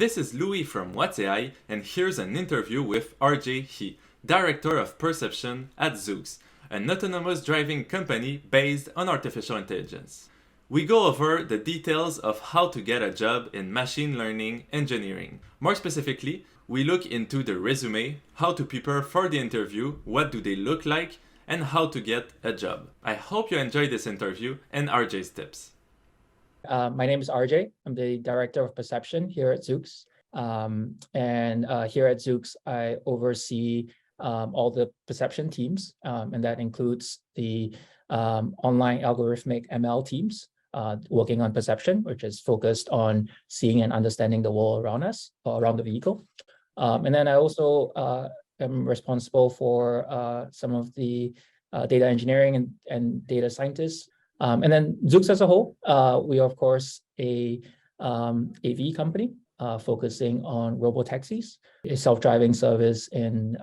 This is Louis from What's AI, and here's an interview with RJ He, Director of Perception at Zoox, an autonomous driving company based on artificial intelligence. We go over the details of how to get a job in machine learning engineering. More specifically, we look into the resume, how to prepare for the interview, what do they look like, and how to get a job. I hope you enjoyed this interview and RJ's tips. My name is RJ. I'm the Director of Perception here at Zoox. Here at Zoox, I oversee all the perception teams, and that includes the online algorithmic ML teams working on perception, which is focused on seeing and understanding the world around us, or around the vehicle. And then I also am responsible for some of the data engineering and data scientists. And then Zoox as a whole, we are, of course, a AV company focusing on robotaxis, a self-driving service in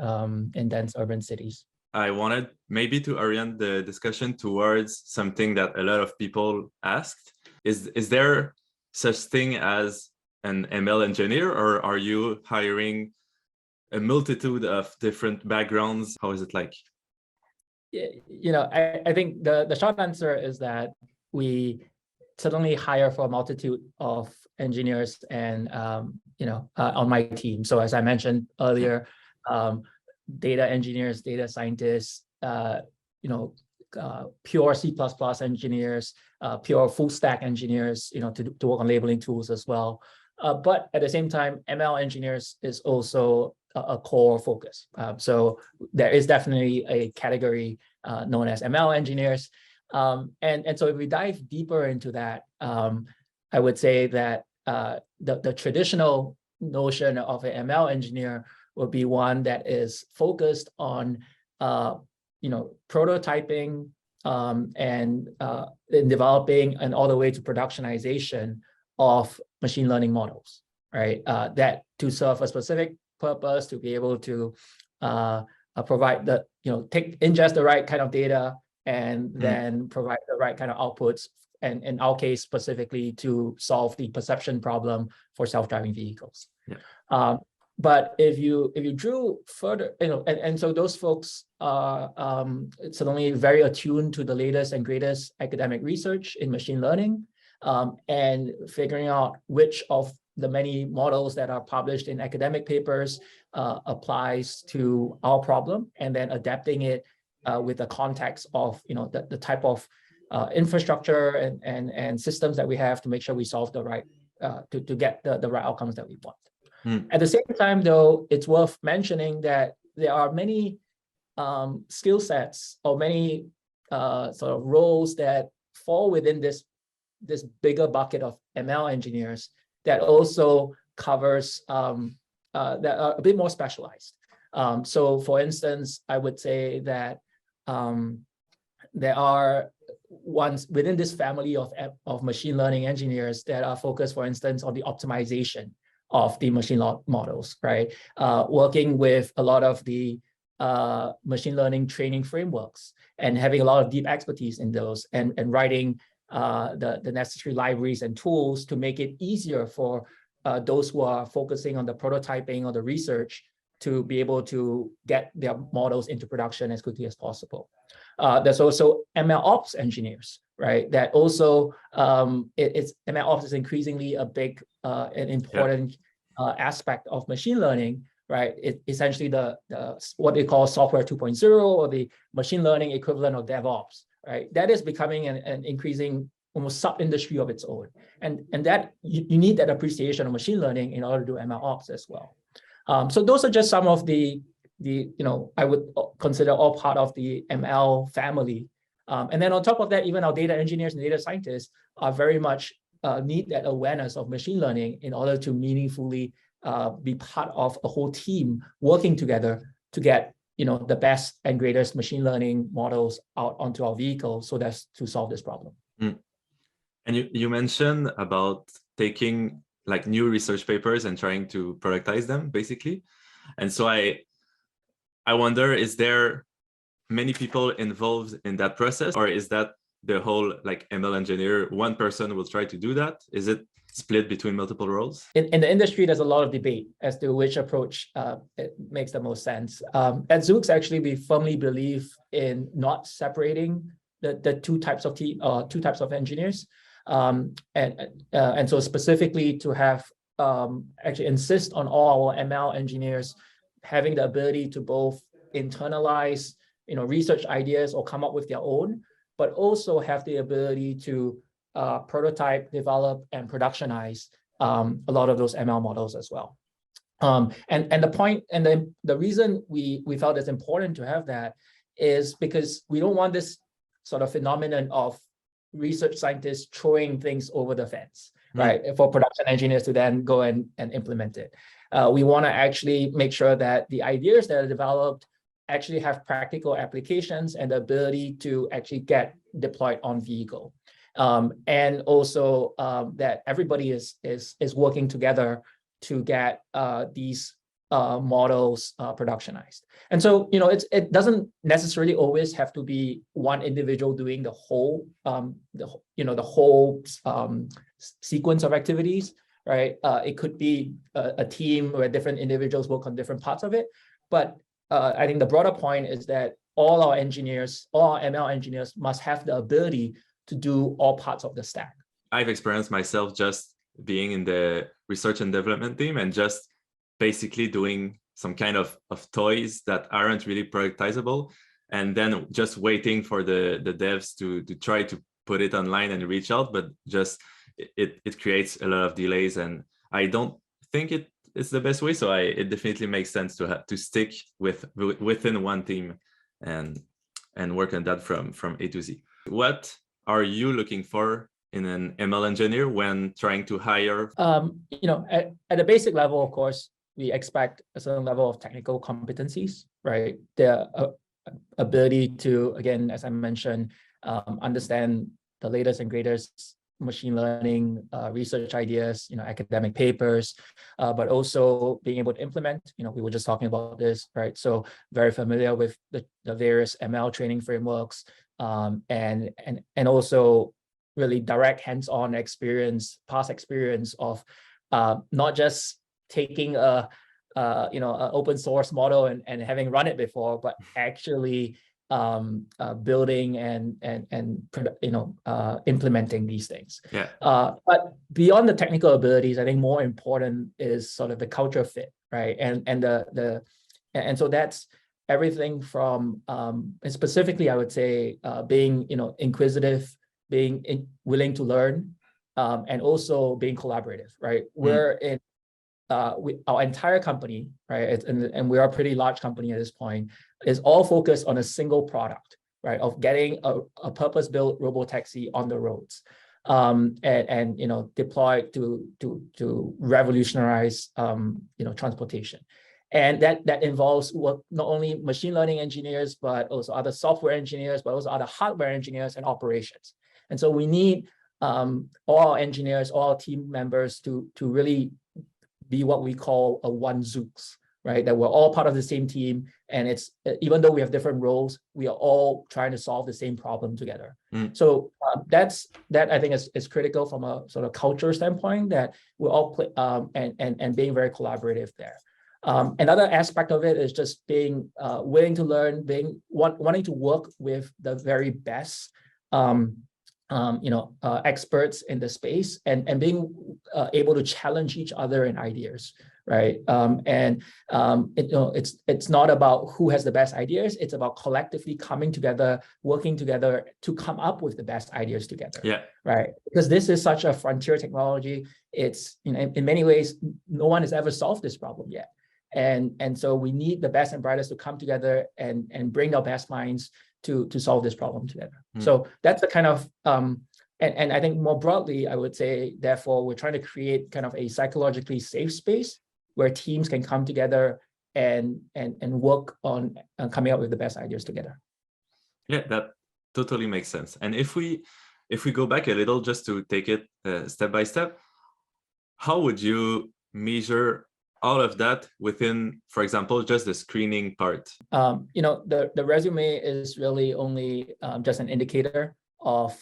dense urban cities. I wanted maybe to orient the discussion towards something that a lot of people asked. Is there such thing as an ML engineer, or are you hiring a multitude of different backgrounds? How is it like? You know, I think the short answer is that we certainly hire for a multitude of engineers and, on my team. So as I mentioned earlier, data engineers, data scientists, pure C++ engineers, pure full stack engineers, to work on labeling tools as well. But at the same time, ML engineers is also a core focus. So there is definitely a category known as ML engineers. And so if we dive deeper into that, I would say that the traditional notion of an ML engineer would be one that is focused on prototyping and in developing and all the way to productionization of machine learning models, right? That to serve a specific purpose, to be able to provide the, ingest the right kind of data and then provide the right kind of outputs, and in our case specifically to solve the perception problem for self-driving vehicles. Yeah. But if you drew further, and so those folks are certainly very attuned to the latest and greatest academic research in machine learning, and figuring out which of the many models that are published in academic papers applies to our problem, and then adapting it with the context of the type of infrastructure and systems that we have to make sure we solve the right to get the right outcomes that we want. At the same time, though, it's worth mentioning that there are many skill sets or many sort of roles that fall within this bigger bucket of ML engineers that also covers that are a bit more specialized. So for instance, I would say that there are ones within this family of machine learning engineers that are focused, for instance, on the optimization of the machine models, right? Working with a lot of the machine learning training frameworks and having a lot of deep expertise in those, and writing the necessary libraries and tools to make it easier for those who are focusing on the prototyping or the research to be able to get their models into production as quickly as possible. There's also ML ops engineers, right? That also, ML ops is increasingly a big and important aspect of machine learning, right? It's essentially the what they call software 2.0, or the machine learning equivalent of DevOps, right? That is becoming an increasing almost sub-industry of its own. And that you need that appreciation of machine learning in order to do ML ops as well. So those are just some of the I would consider all part of the ML family. And then on top of that, even our data engineers and data scientists are very much need that awareness of machine learning in order to meaningfully be part of a whole team working together to get the best and greatest machine learning models out onto our vehicle, so that's to solve this problem. And you mentioned about taking like new research papers and trying to productize them, basically. And so I wonder, is there many people involved in that process, or is that the whole like ML engineer, one person will try to do that? Is it split between multiple roles? In the industry, there's a lot of debate as to which approach it makes the most sense. At Zoox, actually, we firmly believe in not separating the two types of engineers, and so specifically to have actually insist on all our ML engineers having the ability to both internalize research ideas or come up with their own, but also have the ability to prototype, develop, and productionize a lot of those ML models as well. And the point, and then the reason we felt it's important to have that is because we don't want this sort of phenomenon of research scientists throwing things over the fence, right? For production engineers to then go and implement it. We want to actually make sure that the ideas that are developed actually have practical applications and the ability to actually get deployed on vehicle. And also that everybody is working together to get these models productionized. And so, it doesn't necessarily always have to be one individual doing the whole, the whole sequence of activities, right? It could be a team where different individuals work on different parts of it. But I think the broader point is that all our ML engineers must have the ability to do all parts of the stack. I've experienced myself just being in the research and development team and just basically doing some kind of toys that aren't really productizable, and then just waiting for the devs to try to put it online and reach out, but just it creates a lot of delays, and I don't think it's the best way. So it definitely makes sense to stick within one team and work on that from A to Z. What are you looking for in an ML engineer when trying to hire? At a basic level, of course, we expect a certain level of technical competencies, right? The ability to, again, as I mentioned, understand the latest and greatest machine learning research ideas, academic papers, but also being able to implement. We were just talking about this, right? So very familiar with the various ML training frameworks, and also really direct hands-on experience, past experience of not just taking a open source model and having run it before, but actually building and implementing these things. Yeah. But beyond the technical abilities, I think more important is sort of the culture fit, right? And so that's everything from and specifically, I would say, being inquisitive, being willing to learn, and also being collaborative, right? We're in our entire company, right, and we are a pretty large company at this point, is all focused on a single product, right, of getting a purpose-built robotaxi on the roads, and deployed to revolutionize transportation. And that involves not only machine learning engineers, but also other software engineers, but also other hardware engineers and operations. And so we need all our engineers, all our team members to really be what we call a one Zoox, right? That we're all part of the same team, and it's even though we have different roles, we are all trying to solve the same problem together. So that I think is critical from a sort of culture standpoint, that we're all and being very collaborative there. Another aspect of it is just being willing to learn, wanting to work with the very best experts in the space, and being able to challenge each other in ideas, right? It's not about who has the best ideas. It's about collectively coming together, working together to come up with the best ideas together. Yeah. Right. Because this is such a frontier technology. It's in many ways, no one has ever solved this problem yet. And so we need the best and brightest to come together and bring our best minds to solve this problem together. So that's the kind of and I think more broadly, I would say, therefore, we're trying to create kind of a psychologically safe space where teams can come together and work on coming up with the best ideas together. Yeah, that totally makes sense. And if we go back a little, just to take it step by step, how would you measure all of that within, for example, just the screening part? The resume is really only just an indicator of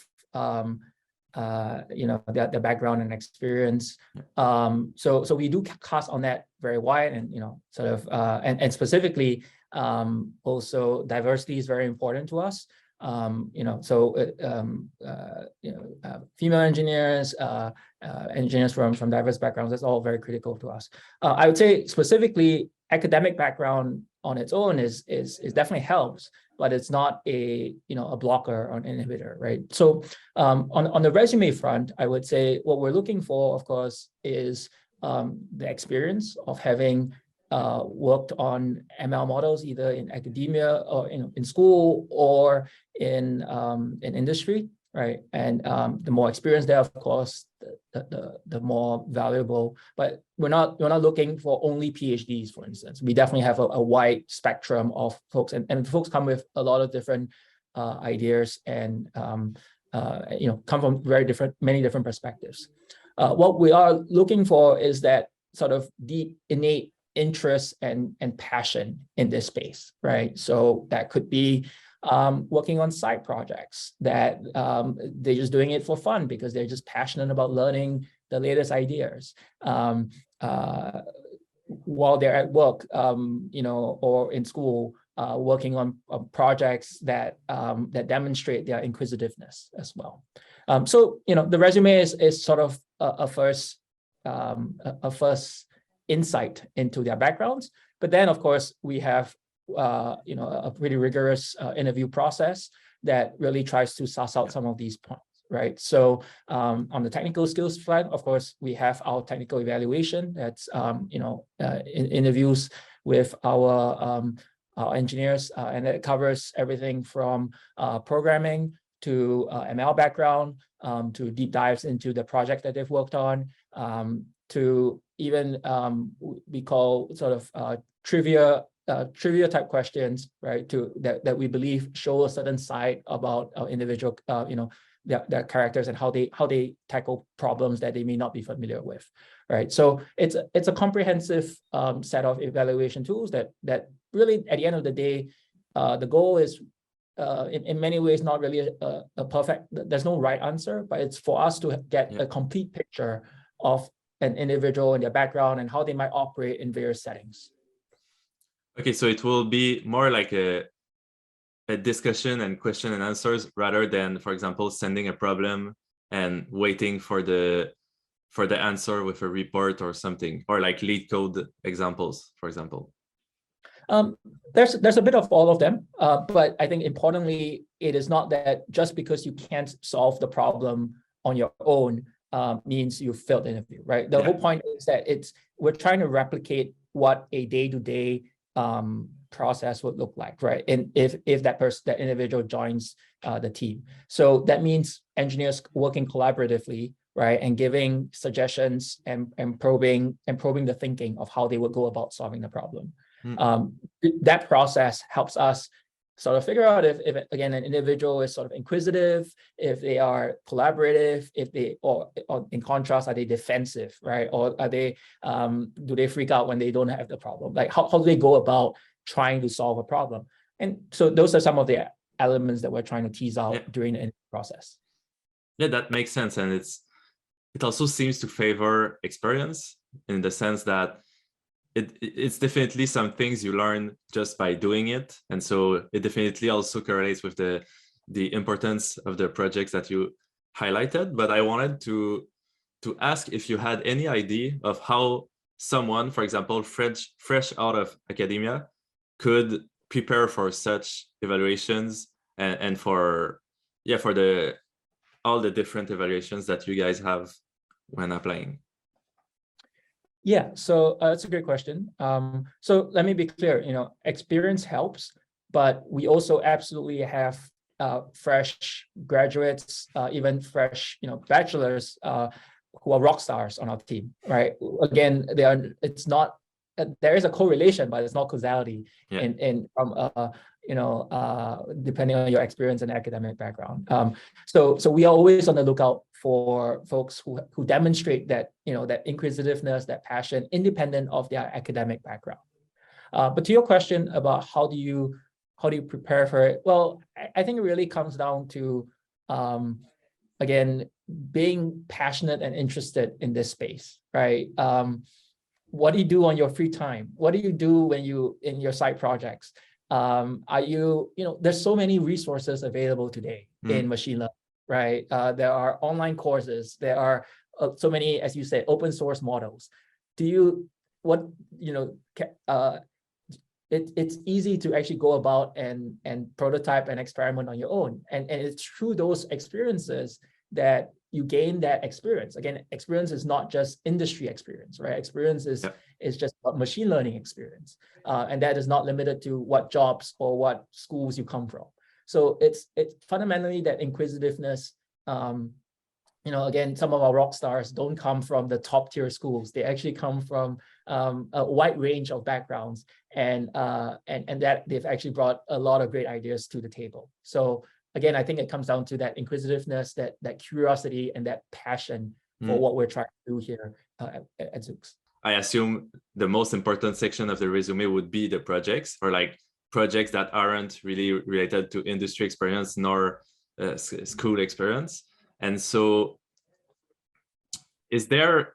their background and experience. So we do cast on that very wide, and sort of and specifically also diversity is very important to us. Female engineers, engineers from diverse backgrounds, that's all very critical to us. I would say specifically academic background on its own is definitely helps, but it's not a blocker or an inhibitor, right? So on the resume front, I would say what we're looking for, of course, is the experience of having worked on ML models either in academia or in school or in industry, right? And the more experience there, of course, the more valuable. But we're not looking for only PhDs, for instance. We definitely have a wide spectrum of folks, and folks come with a lot of different ideas and come from many different perspectives. What we are looking for is that sort of deep innate interest and passion in this space, right? So that could be working on side projects that they're just doing it for fun because they're just passionate about learning the latest ideas while they're at work, or in school, working on projects that demonstrate their inquisitiveness as well. So the resume is sort of a first insight into their backgrounds, but then of course we have a pretty rigorous interview process that really tries to suss out some of these points, right? So on the technical skills front, of course, we have our technical evaluation. That's interviews with our engineers, and it covers everything from programming to ML background, to deep dives into the project that they've worked on, to even we call sort of trivia type questions, right? That we believe show a certain side about our individual, their characters and how they tackle problems that they may not be familiar with, right? So it's a comprehensive set of evaluation tools that really, at the end of the day, the goal is in many ways not really a perfect. There's no right answer, but it's for us to get a complete picture of an individual and their background and how they might operate in various settings. Okay, so it will be more like a discussion and question and answers rather than, for example, sending a problem and waiting for the answer with a report or something, or like lead code examples, for example. There's a bit of all of them, but I think importantly, it is not that just because you can't solve the problem on your own means you failed the interview, right? The whole point is that we're trying to replicate what a day-to-day process would look like, right? And if that individual joins the team, so that means engineers working collaboratively, right, and giving suggestions and probing the thinking of how they would go about solving the problem. That process helps us sort of figure out if again an individual is sort of inquisitive, if they are collaborative, or in contrast, are they defensive, right? Or are they do they freak out when they don't have the problem? Like how do they go about trying to solve a problem? And so those are some of the elements that we're trying to tease out during the interview process. Yeah, that makes sense, and it also seems to favor experience in the sense that it's definitely some things you learn just by doing it, and so it definitely also correlates with the importance of the projects that you highlighted. But I wanted to ask if you had any idea of how someone, for example, fresh out of academia, could prepare for such evaluations and for all the different evaluations that you guys have when applying. Yeah, so that's a great question. So let me be clear, experience helps, but we also absolutely have fresh graduates, even fresh, bachelors who are rock stars on our team, right? Again, there is a correlation, but it's not causality depending on your experience and academic background. So we are always on the lookout for folks who demonstrate that, that inquisitiveness, that passion, independent of their academic background. But to your question about how do you prepare for it? Well, I think it really comes down to, again, being passionate and interested in this space, right? What do you do on your free time? What do you do when you in your side projects? Are you, there's so many resources available today in machine learning, right? There are online courses. There are so many, as you say, open source models. It's easy to actually go about and prototype and experiment on your own. And it's through those experiences that you gain that experience. Again, experience is not just industry experience, right? Experience is just a machine learning experience. And that is not limited to what jobs or what schools you come from. So it's fundamentally that inquisitiveness. Again, some of our rock stars don't come from the top tier schools. They actually come from a wide range of backgrounds, and that they've actually brought a lot of great ideas to the table. So again, I think it comes down to that inquisitiveness, that curiosity, and that passion for what we're trying to do here at Zoox. I assume the most important section of the resume would be the projects, or like projects that aren't really related to industry experience nor school experience. And so is there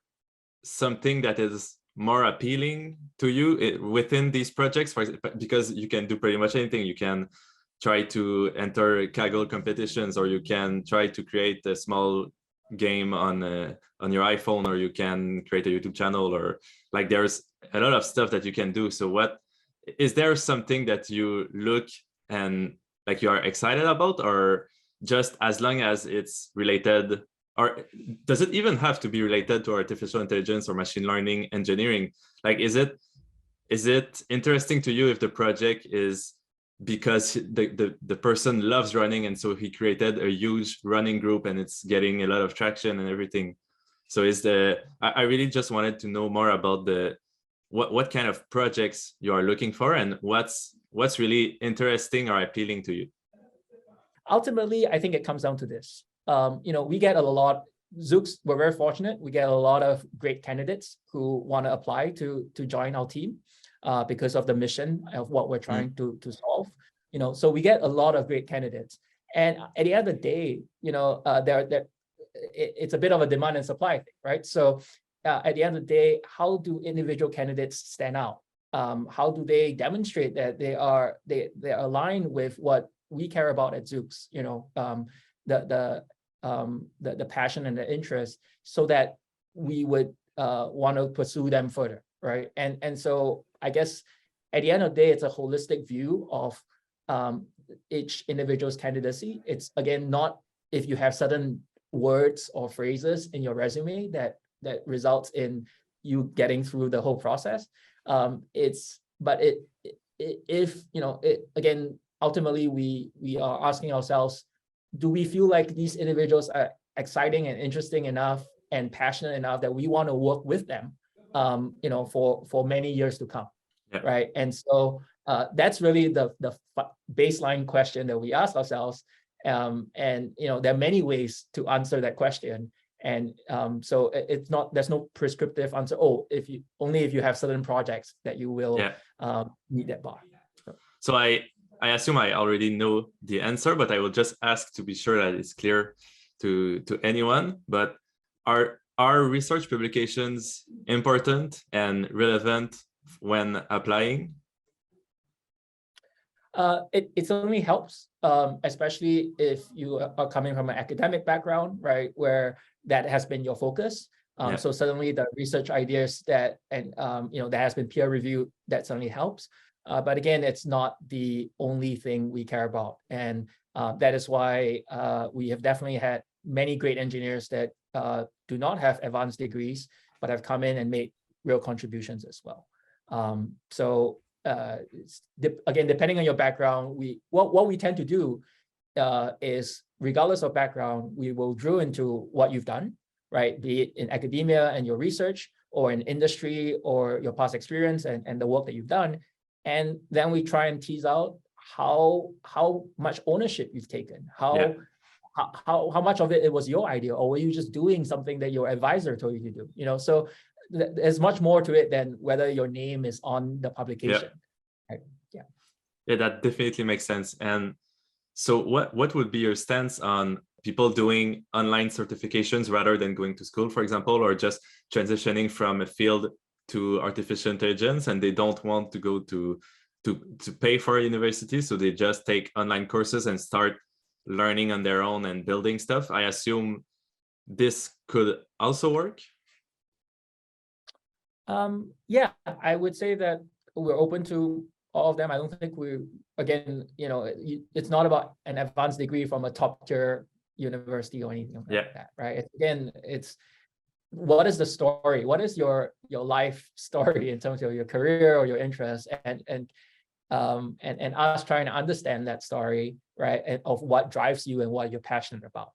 something that is more appealing to you within these projects? For example, because you can do pretty much anything. You can try to enter Kaggle competitions, or you can try to create a small game on your iPhone, or you can create a YouTube channel, or like there's a lot of stuff that you can do. So what is there something that you look and like you are excited about, or just as long as it's related, or does it even have to be related to artificial intelligence or machine learning engineering? Like, is it interesting to you if the project is because the person loves running, and so he created a huge running group and it's getting a lot of traction and everything? So I really just wanted to know more about what kind of projects you are looking for, and what's really interesting or appealing to you. Ultimately, I think it comes down to this. We get a lot, Zoox, we're very fortunate. We get a lot of great candidates who want to apply to join our team because of the mission of what we're trying to solve. So we get a lot of great candidates. And at the end of the day, it's a bit of a demand and supply thing, right? So at the end of the day, how do individual candidates stand out? How do they demonstrate that they're aligned with what we care about at Zoox, the passion and the interest, so that we would want to pursue them further, right? And so I guess at the end of the day, it's a holistic view of each individual's candidacy. It's again not if you have certain words or phrases in your resume that results in you getting through the whole process. Again, ultimately, we are asking ourselves, do we feel like these individuals are exciting and interesting enough and passionate enough that we want to work with them, for many years to come, right? And so that's really the baseline question that we ask ourselves. And there are many ways to answer that question. And so there's no prescriptive answer. Oh, if you have certain projects that you will meet that bar. So I assume I already know the answer, but I will just ask to be sure that it's clear to anyone. But are research publications important and relevant when applying? It certainly helps, especially if you are coming from an academic background, right, where that has been your focus. So certainly the research ideas that has been peer reviewed, that certainly helps. But again, it's not the only thing we care about. And that is why we have definitely had many great engineers that do not have advanced degrees, but have come in and made real contributions as well. Again, depending on your background, what we tend to do is, regardless of background, we will drill into what you've done, right? Be it in academia and your research, or in industry, or your past experience and the work that you've done. And then we try and tease out how much ownership you've taken, how much of it was your idea, or were you just doing something that your advisor told you to do? So there's much more to it than whether your name is on the publication. Right? Yeah, that definitely makes sense. And so what would be your stance on people doing online certifications rather than going to school, for example, or just transitioning from a field to artificial intelligence, and they don't want to go to pay for a university, so they just take online courses and start learning on their own and building stuff. I assume this could also work. Yeah, I would say that we're open to all of them. I don't think again, it's not about an advanced degree from a top tier university or anything like that, right? It's what is the story? What is your life story in terms of your career or your interests, and us trying to understand that story, right, and of what drives you and what you're passionate about.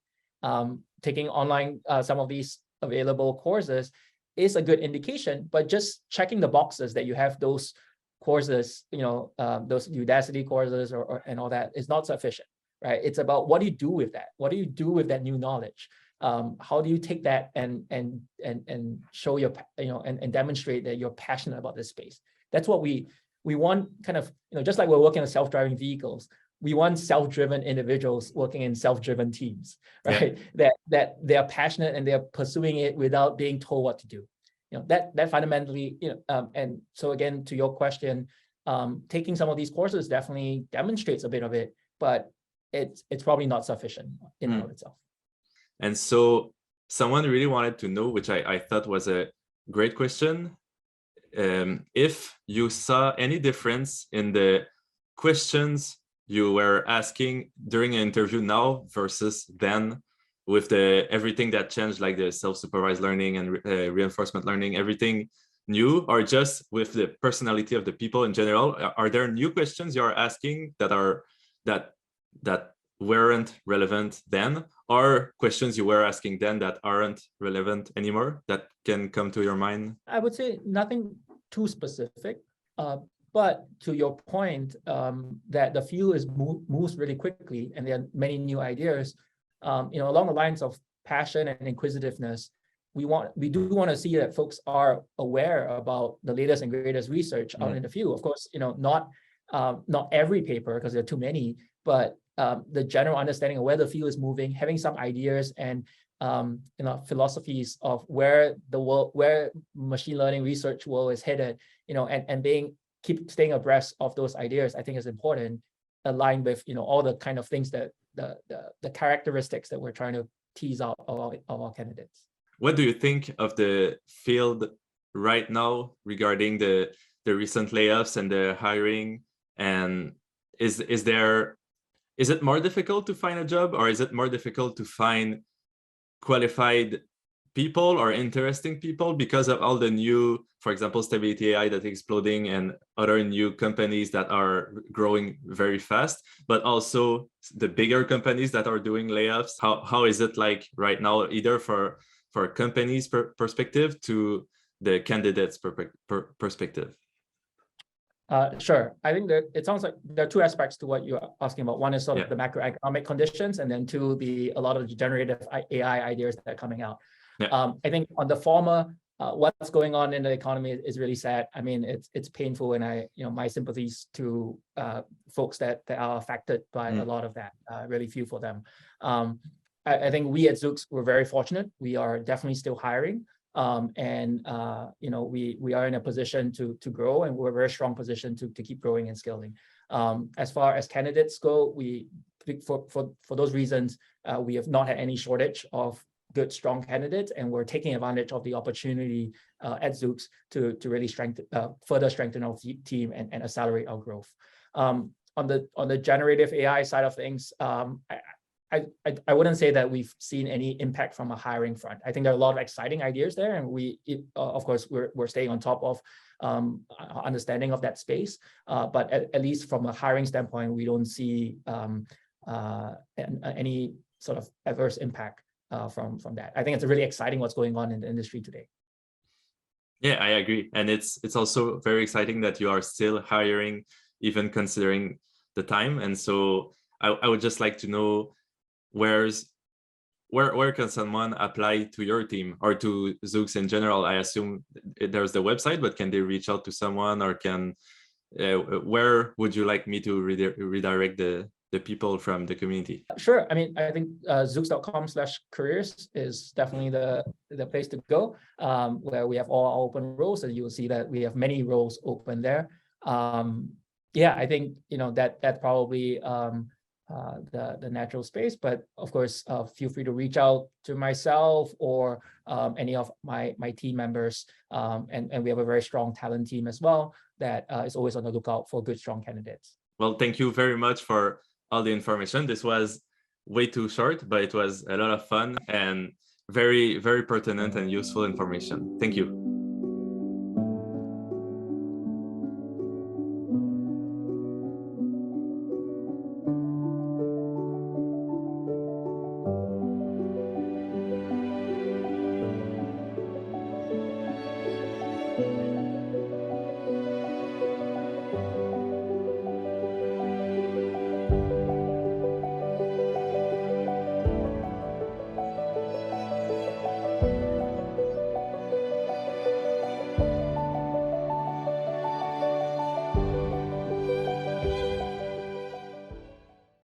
Taking online some of these available courses is a good indication, but just checking the boxes that you have those courses, those Udacity courses and all that is not sufficient, right? It's about what do you do with that? What do you do with that new knowledge? How do you take that and show your, and demonstrate that you're passionate about this space? That's what we want, kind of, just like we're working on self-driving vehicles, we want self-driven individuals working in self-driven teams, right? Yeah. That they are passionate and they're pursuing it without being told what to do. That fundamentally, and so again, to your question, taking some of these courses definitely demonstrates a bit of it, but it's probably not sufficient in and of itself. And so someone really wanted to know, which I thought was a great question, if you saw any difference in the questions you were asking during an interview now versus then, with everything that changed, like the self-supervised learning and reinforcement learning, everything new, or just with the personality of the people in general? Are there new questions you are asking that weren't relevant then, or questions you were asking then that aren't relevant anymore that can come to your mind? I would say nothing too specific, but to your point, that the field moves really quickly and there are many new ideas, along the lines of passion and inquisitiveness. We do want to see that folks are aware about the latest and greatest research out in the field. Of course, not every paper, because there are too many, but the general understanding of where the field is moving, having some ideas and philosophies of where machine learning research world is headed, and keep staying abreast of those ideas, I think is important, aligned with all the kind of things that the characteristics that we're trying to tease out of our candidates. What do you think of the field right now regarding the recent layoffs and the hiring? And is it more difficult to find a job, or is it more difficult to find qualified people or interesting people because of all the new, for example, Stability AI that's exploding and other new companies that are growing very fast, but also the bigger companies that are doing layoffs? How is it like right now, either for companies' perspective to the candidates' perspective? Sure. I think that it sounds like there are two aspects to what you're asking about. One is sort of the macroeconomic conditions, and then two, a lot of the generative AI ideas that are coming out. Yeah. I think on the former, what's going on in the economy is really sad. I mean, it's painful, and my sympathies to folks that are affected by a lot of that. Really feel for them. I think we at Zoox, we're very fortunate. We are definitely still hiring. And we are in a position to grow, and we're a very strong position to keep growing and scaling. As far as candidates go, for those reasons, we have not had any shortage of good, strong candidates, and we're taking advantage of the opportunity at Zoox to really further strengthen our team and accelerate our growth. On the generative AI side of things, I wouldn't say that we've seen any impact from a hiring front. I think there are a lot of exciting ideas there, and of course, we're staying on top of understanding of that space. But at least from a hiring standpoint, we don't see any sort of adverse impact from that. I think it's really exciting what's going on in the industry today. Yeah, I agree, and it's also very exciting that you are still hiring, even considering the time. And so I would just like to know, where can someone apply to your team or to Zoox in general? I assume there's the website, but can they reach out to someone, or where would you like me to redirect the people from the community? Sure. I mean, I think Zoox.com/careers is definitely the place to go, where we have all our open roles, and you'll see that we have many roles open there. Yeah, I think that probably the natural space. But of course, feel free to reach out to myself or any of my team members, and we have a very strong talent team as well that is always on the lookout for good, strong candidates. Well, thank you very much for all the information. This was way too short, but it was a lot of fun and very, very pertinent and useful information. Thank you.